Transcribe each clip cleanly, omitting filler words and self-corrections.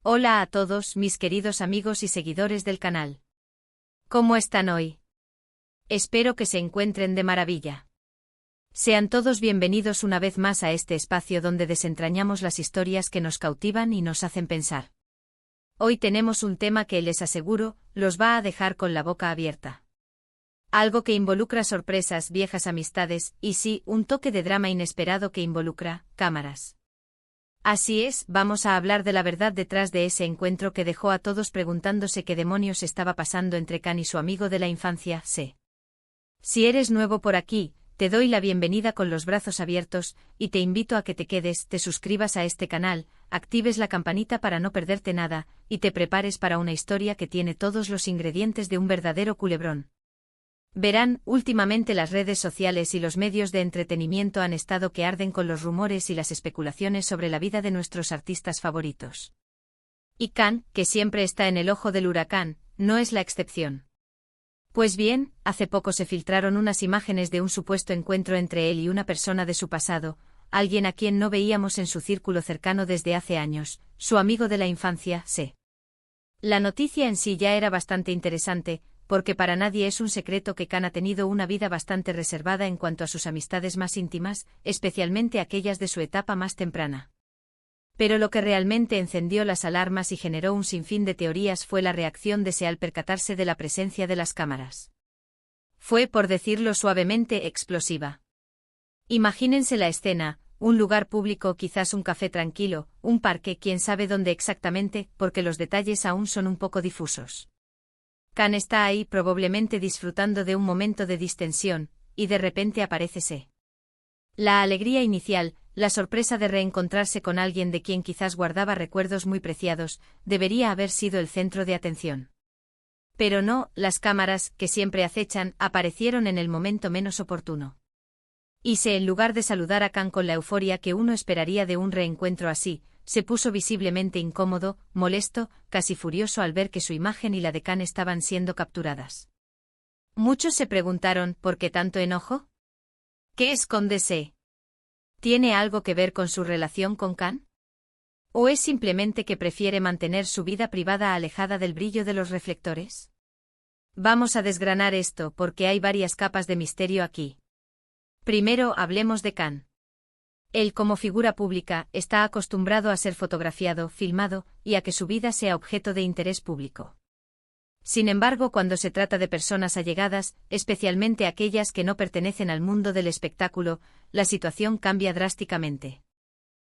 Hola a todos mis queridos amigos y seguidores del canal. ¿Cómo están hoy? Espero que se encuentren de maravilla. Sean todos bienvenidos una vez más a este espacio donde desentrañamos las historias que nos cautivan y nos hacen pensar. Hoy tenemos un tema que les aseguro, los va a dejar con la boca abierta. Algo que involucra sorpresas, viejas amistades y sí, un toque de drama inesperado que involucra cámaras. Así es, vamos a hablar de la verdad detrás de ese encuentro que dejó a todos preguntándose qué demonios estaba pasando entre Khan y su amigo de la infancia, Se. Si eres nuevo por aquí, te doy la bienvenida con los brazos abiertos, y te invito a que te quedes, te suscribas a este canal, actives la campanita para no perderte nada, y te prepares para una historia que tiene todos los ingredientes de un verdadero culebrón. Verán, últimamente las redes sociales y los medios de entretenimiento han estado que arden con los rumores y las especulaciones sobre la vida de nuestros artistas favoritos. Y Khan, que siempre está en el ojo del huracán, no es la excepción. Pues bien, hace poco se filtraron unas imágenes de un supuesto encuentro entre él y una persona de su pasado, alguien a quien no veíamos en su círculo cercano desde hace años, su amigo de la infancia, Se. La noticia en sí ya era bastante interesante, porque para nadie es un secreto que Khan ha tenido una vida bastante reservada en cuanto a sus amistades más íntimas, especialmente aquellas de su etapa más temprana. Pero lo que realmente encendió las alarmas y generó un sinfín de teorías fue la reacción de Se al percatarse de la presencia de las cámaras. Fue, por decirlo suavemente, explosiva. Imagínense la escena, un lugar público, quizás un café tranquilo, un parque, quién sabe dónde exactamente, porque los detalles aún son un poco difusos. Khan está ahí probablemente disfrutando de un momento de distensión, y de repente aparece Se. La alegría inicial, la sorpresa de reencontrarse con alguien de quien quizás guardaba recuerdos muy preciados, debería haber sido el centro de atención. Pero no, las cámaras, que siempre acechan, aparecieron en el momento menos oportuno. Y Se, en lugar de saludar a Khan con la euforia que uno esperaría de un reencuentro así, se puso visiblemente incómodo, molesto, casi furioso al ver que su imagen y la de Khan estaban siendo capturadas. Muchos se preguntaron, ¿por qué tanto enojo? ¿Qué esconde Se? ¿Tiene algo que ver con su relación con Khan? ¿O es simplemente que prefiere mantener su vida privada alejada del brillo de los reflectores? Vamos a desgranar esto porque hay varias capas de misterio aquí. Primero hablemos de Khan. Él, como figura pública, está acostumbrado a ser fotografiado, filmado, y a que su vida sea objeto de interés público. Sin embargo, cuando se trata de personas allegadas, especialmente aquellas que no pertenecen al mundo del espectáculo, la situación cambia drásticamente.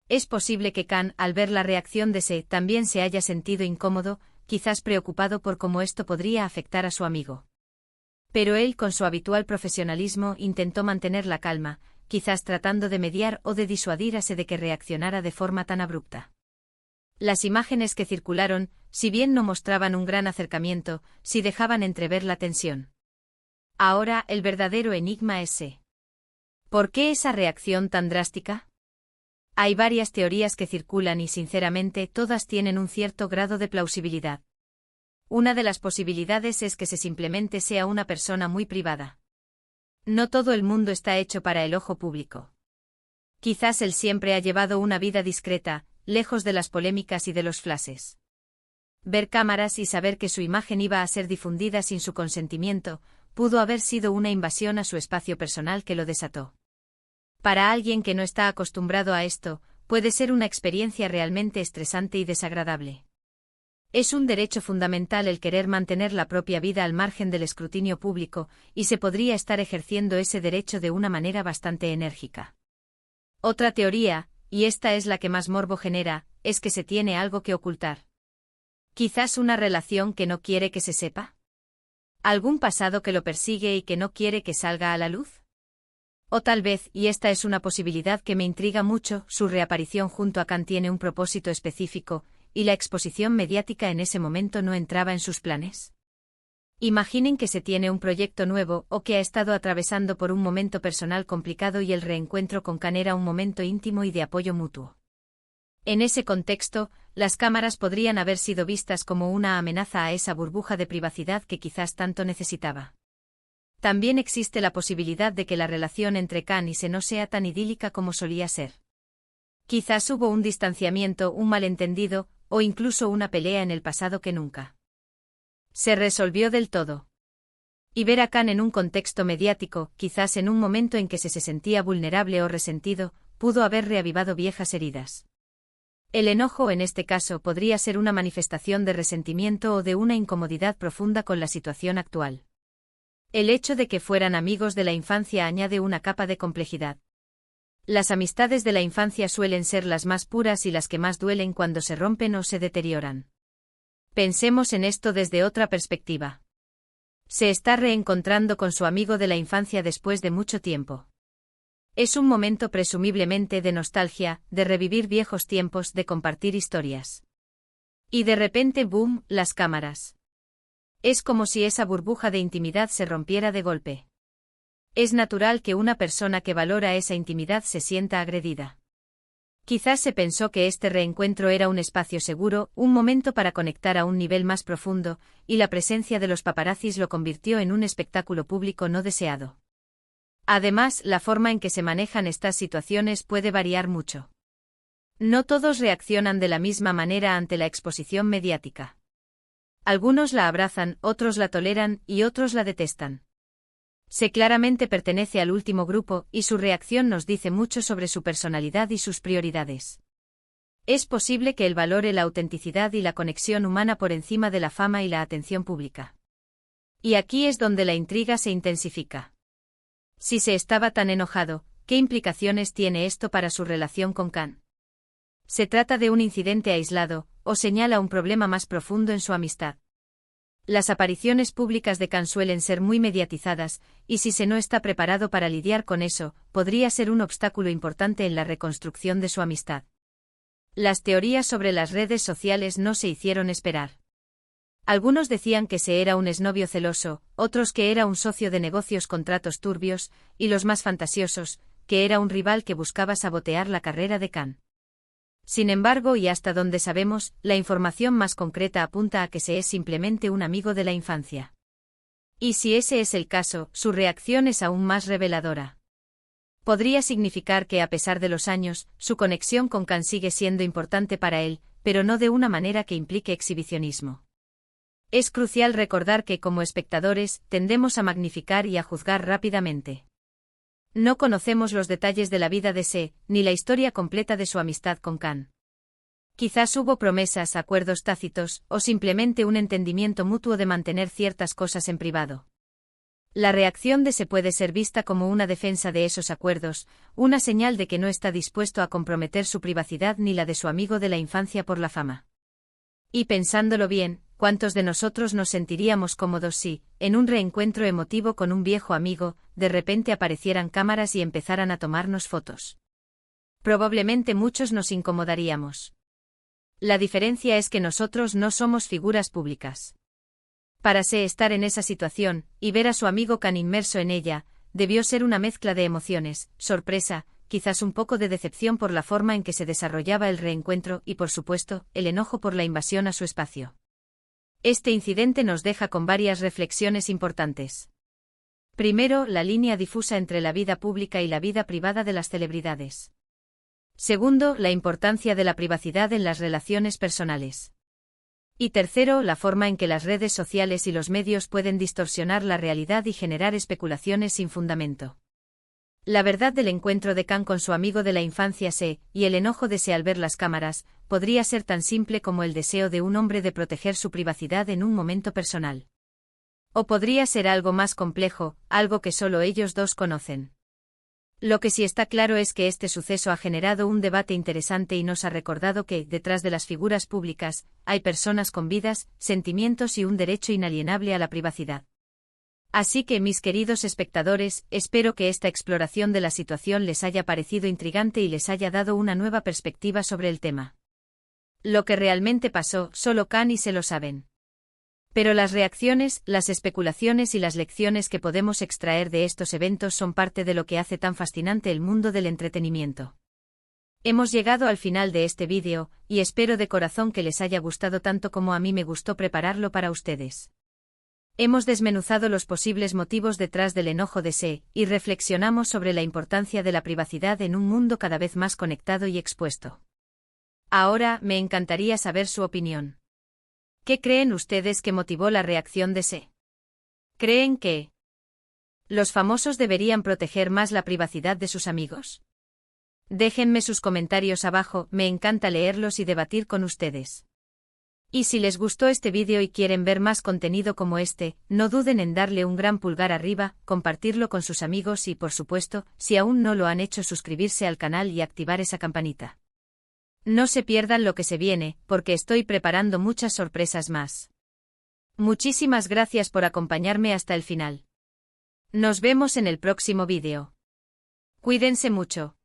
Es posible que Khan, al ver la reacción de Se, también se haya sentido incómodo, quizás preocupado por cómo esto podría afectar a su amigo. Pero él, con su habitual profesionalismo, intentó mantener la calma, quizás tratando de mediar o de disuadir a Se de que reaccionara de forma tan abrupta. Las imágenes que circularon, si bien no mostraban un gran acercamiento, sí dejaban entrever la tensión. Ahora, el verdadero enigma es Se. ¿Por qué esa reacción tan drástica? Hay varias teorías que circulan y, sinceramente, todas tienen un cierto grado de plausibilidad. Una de las posibilidades es que Se simplemente sea una persona muy privada. No todo el mundo está hecho para el ojo público. Quizás él siempre ha llevado una vida discreta, lejos de las polémicas y de los flashes. Ver cámaras y saber que su imagen iba a ser difundida sin su consentimiento, pudo haber sido una invasión a su espacio personal que lo desató. Para alguien que no está acostumbrado a esto, puede ser una experiencia realmente estresante y desagradable. Es un derecho fundamental el querer mantener la propia vida al margen del escrutinio público, y Se podría estar ejerciendo ese derecho de una manera bastante enérgica. Otra teoría, y esta es la que más morbo genera, es que Se tiene algo que ocultar. Quizás una relación que no quiere que se sepa. ¿Algún pasado que lo persigue y que no quiere que salga a la luz? O tal vez, y esta es una posibilidad que me intriga mucho, su reaparición junto a Khan tiene un propósito específico, y la exposición mediática en ese momento no entraba en sus planes. Imaginen que Se tiene un proyecto nuevo o que ha estado atravesando por un momento personal complicado y el reencuentro con Khan era un momento íntimo y de apoyo mutuo. En ese contexto, las cámaras podrían haber sido vistas como una amenaza a esa burbuja de privacidad que quizás tanto necesitaba. También existe la posibilidad de que la relación entre Khan y Se no sea tan idílica como solía ser. Quizás hubo un distanciamiento, un malentendido, o incluso una pelea en el pasado que nunca se resolvió del todo. Y ver a Khan en un contexto mediático, quizás en un momento en que se sentía vulnerable o resentido, pudo haber reavivado viejas heridas. El enojo en este caso podría ser una manifestación de resentimiento o de una incomodidad profunda con la situación actual. El hecho de que fueran amigos de la infancia añade una capa de complejidad. Las amistades de la infancia suelen ser las más puras y las que más duelen cuando se rompen o se deterioran. Pensemos en esto desde otra perspectiva. Se está reencontrando con su amigo de la infancia después de mucho tiempo. Es un momento presumiblemente de nostalgia, de revivir viejos tiempos, de compartir historias. Y de repente, ¡boom!, las cámaras. Es como si esa burbuja de intimidad se rompiera de golpe. Es natural que una persona que valora esa intimidad se sienta agredida. Quizás se pensó que este reencuentro era un espacio seguro, un momento para conectar a un nivel más profundo, y la presencia de los paparazzis lo convirtió en un espectáculo público no deseado. Además, la forma en que se manejan estas situaciones puede variar mucho. No todos reaccionan de la misma manera ante la exposición mediática. Algunos la abrazan, otros la toleran y otros la detestan. Se claramente pertenece al último grupo y su reacción nos dice mucho sobre su personalidad y sus prioridades. Es posible que él valore la autenticidad y la conexión humana por encima de la fama y la atención pública. Y aquí es donde la intriga se intensifica. Si se estaba tan enojado, ¿qué implicaciones tiene esto para su relación con Khan? ¿Se trata de un incidente aislado, o señala un problema más profundo en su amistad? Las apariciones públicas de Khan suelen ser muy mediatizadas, y si se no está preparado para lidiar con eso, podría ser un obstáculo importante en la reconstrucción de su amistad. Las teorías sobre las redes sociales no se hicieron esperar. Algunos decían que se era un exnovio celoso, otros que era un socio de negocios con tratos turbios, y los más fantasiosos, que era un rival que buscaba sabotear la carrera de Khan. Sin embargo, y hasta donde sabemos, la información más concreta apunta a que se es simplemente un amigo de la infancia. Y si ese es el caso, su reacción es aún más reveladora. Podría significar que a pesar de los años, su conexión con Khan sigue siendo importante para él, pero no de una manera que implique exhibicionismo. Es crucial recordar que como espectadores, tendemos a magnificar y a juzgar rápidamente. No conocemos los detalles de la vida de Se, ni la historia completa de su amistad con Khan. Quizás hubo promesas, acuerdos tácitos, o simplemente un entendimiento mutuo de mantener ciertas cosas en privado. La reacción de Se puede ser vista como una defensa de esos acuerdos, una señal de que no está dispuesto a comprometer su privacidad ni la de su amigo de la infancia por la fama. Y pensándolo bien, ¿cuántos de nosotros nos sentiríamos cómodos si, en un reencuentro emotivo con un viejo amigo, de repente aparecieran cámaras y empezaran a tomarnos fotos? Probablemente muchos nos incomodaríamos. La diferencia es que nosotros no somos figuras públicas. Para Se estar en esa situación, y ver a su amigo Khan inmerso en ella, debió ser una mezcla de emociones, sorpresa, quizás un poco de decepción por la forma en que se desarrollaba el reencuentro y, por supuesto, el enojo por la invasión a su espacio. Este incidente nos deja con varias reflexiones importantes. Primero, la línea difusa entre la vida pública y la vida privada de las celebridades. Segundo, la importancia de la privacidad en las relaciones personales. Y tercero, la forma en que las redes sociales y los medios pueden distorsionar la realidad y generar especulaciones sin fundamento. La verdad del encuentro de Khan con su amigo de la infancia Se, y el enojo de Se al ver las cámaras, podría ser tan simple como el deseo de un hombre de proteger su privacidad en un momento personal. O podría ser algo más complejo, algo que solo ellos dos conocen. Lo que sí está claro es que este suceso ha generado un debate interesante y nos ha recordado que, detrás de las figuras públicas, hay personas con vidas, sentimientos y un derecho inalienable a la privacidad. Así que, mis queridos espectadores, espero que esta exploración de la situación les haya parecido intrigante y les haya dado una nueva perspectiva sobre el tema. Lo que realmente pasó, solo Khan y Se lo saben. Pero las reacciones, las especulaciones y las lecciones que podemos extraer de estos eventos son parte de lo que hace tan fascinante el mundo del entretenimiento. Hemos llegado al final de este vídeo, y espero de corazón que les haya gustado tanto como a mí me gustó prepararlo para ustedes. Hemos desmenuzado los posibles motivos detrás del enojo de Se, y reflexionamos sobre la importancia de la privacidad en un mundo cada vez más conectado y expuesto. Ahora, me encantaría saber su opinión. ¿Qué creen ustedes que motivó la reacción de C? ¿Creen que los famosos deberían proteger más la privacidad de sus amigos? Déjenme sus comentarios abajo, me encanta leerlos y debatir con ustedes. Y si les gustó este vídeo y quieren ver más contenido como este, no duden en darle un gran pulgar arriba, compartirlo con sus amigos y, por supuesto, si aún no lo han hecho, suscribirse al canal y activar esa campanita. No se pierdan lo que se viene, porque estoy preparando muchas sorpresas más. Muchísimas gracias por acompañarme hasta el final. Nos vemos en el próximo vídeo. Cuídense mucho.